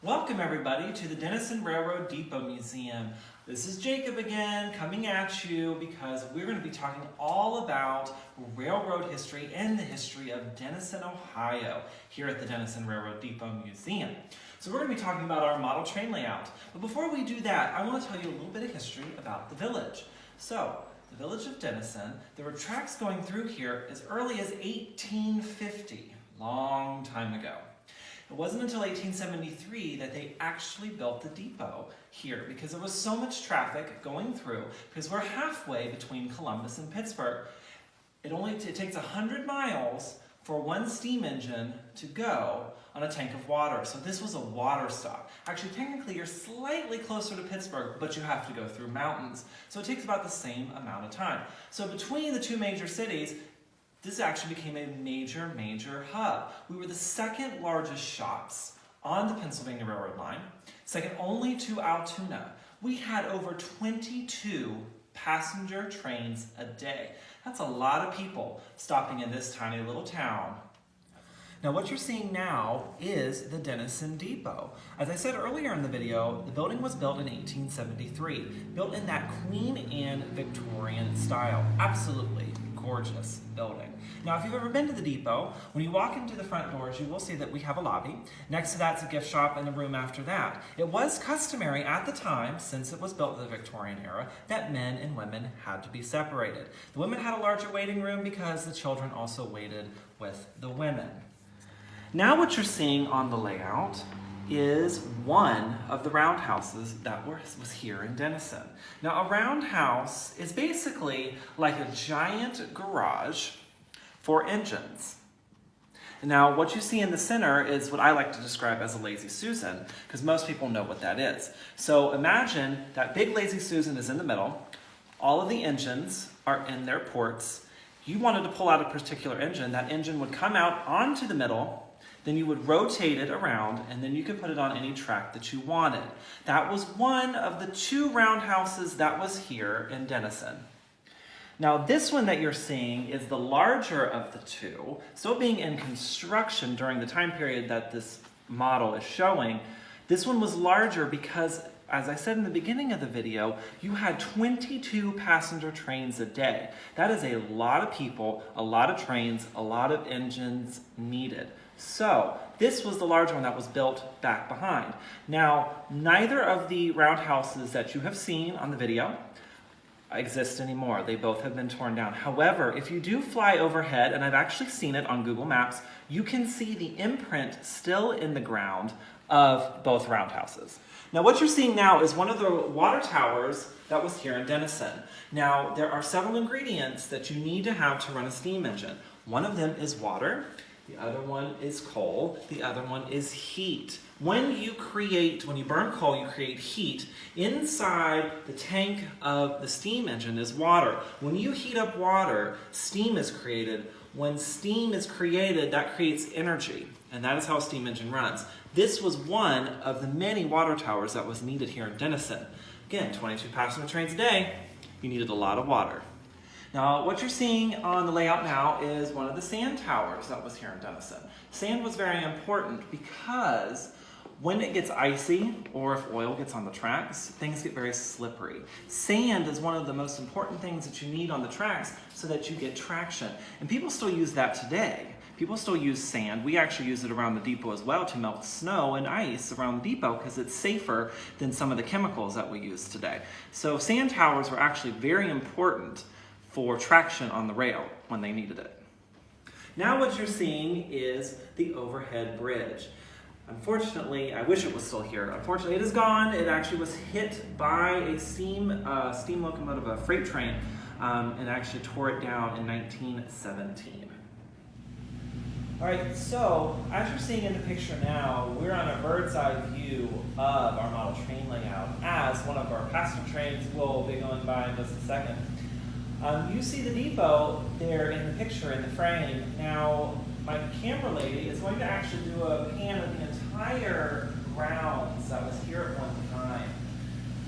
Welcome everybody to the Dennison Railroad Depot Museum. This is Jacob again, coming at you because we're going to be talking all about railroad history and the history of Dennison, Ohio, here at the Dennison Railroad Depot Museum. So we're going to be talking about our model train layout. But before we do that, I want to tell you a little bit of history about the village. So, the village of Dennison, there were tracks going through here as early as 1850, long time ago. It wasn't until 1873 that they actually built the depot here because there was so much traffic going through because we're halfway between Columbus and Pittsburgh. It takes 100 miles for one steam engine to go on a tank of water. So this was a water stop. Actually, technically, you're slightly closer to Pittsburgh, but you have to go through mountains. So it takes about the same amount of time. So between the two major cities, this actually became a major hub. We were the second largest shops on the Pennsylvania Railroad line, second only to Altoona. We had over 22 passenger trains a day. That's a lot of people stopping in this tiny little town. Now what you're seeing now is the Dennison Depot. As I said earlier in the video, the building was built in 1873, built in that Queen Anne Victorian style. Absolutely gorgeous building. Now, if you've ever been to the depot, when you walk into the front doors, you will see that we have a lobby. Next to that's a gift shop and a room after that. It was customary at the time, since it was built in the Victorian era, that men and women had to be separated. The women had a larger waiting room because the children also waited with the women. Now what you're seeing on the layout is one of the roundhouses that was here in Dennison. Now a roundhouse is basically like a giant garage for engines. Now what you see in the center is what I like to describe as a Lazy Susan, because most people know what that is. So imagine that big Lazy Susan is in the middle, all of the engines are in their ports. You wanted to pull out a particular engine, that engine would come out onto the middle, then you would rotate it around, and then you could put it on any track that you wanted. That was one of the two roundhouses that was here in Dennison. Now this one that you're seeing is the larger of the two, still being in construction during the time period that this model is showing. This one was larger because, as I said in the beginning of the video, you had 22 passenger trains a day. That is a lot of people, a lot of trains, a lot of engines needed. So this was the larger one that was built back behind. Now, neither of the roundhouses that you have seen on the video exist anymore. They both have been torn down. However, if you do fly overhead, and I've actually seen it on Google Maps, you can see the imprint still in the ground of both roundhouses. Now what you're seeing now is one of the water towers that was here in Dennison. Now there are several ingredients that you need to have to run a steam engine. One of them is water, the other one is coal, the other one is heat. When you burn coal, you create heat. Inside the tank of the steam engine is water. When you heat up water, steam is created. When steam is created, that creates energy, and that is how a steam engine runs. This was one of the many water towers that was needed here in Dennison. Again, 22 passenger trains a day, you needed a lot of water. Now, what you're seeing on the layout now is one of the sand towers that was here in Dennison. Sand was very important because when it gets icy, or if oil gets on the tracks, things get very slippery. Sand is one of the most important things that you need on the tracks so that you get traction. And people still use that today. People still use sand. We actually use it around the depot as well to melt snow and ice around the depot because it's safer than some of the chemicals that we use today. So sand towers were actually very important for traction on the rail when they needed it. Now what you're seeing is the overhead bridge. Unfortunately, I wish it was still here. Unfortunately, it is gone. It actually was hit by a steam locomotive, a freight train, and actually tore it down in 1917. All right, so as you're seeing in the picture now, we're on a bird's eye view of our model train layout as one of our passenger trains will be going by in just a second. You see the depot there in the picture, in the frame. Now, my camera lady is going to actually do a pan of the entire grounds that was here at one time.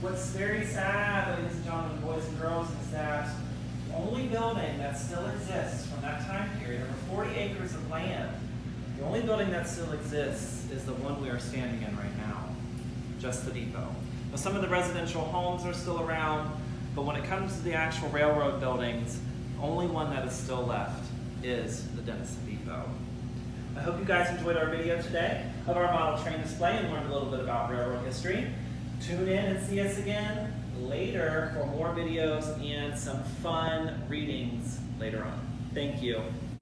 What's very sad, ladies and gentlemen, boys and girls, is that the only building that still exists from that time period, over 40 acres of land, The only building that still exists is the one we are standing in right now, just the depot. Now, some of the residential homes are still around, but when it comes to the actual railroad buildings, the only one that is still left is the Dennison Depot. I hope you guys enjoyed our video today of our model train display and learned a little bit about railroad history. Tune in and see us again later for more videos and some fun readings later on. Thank you.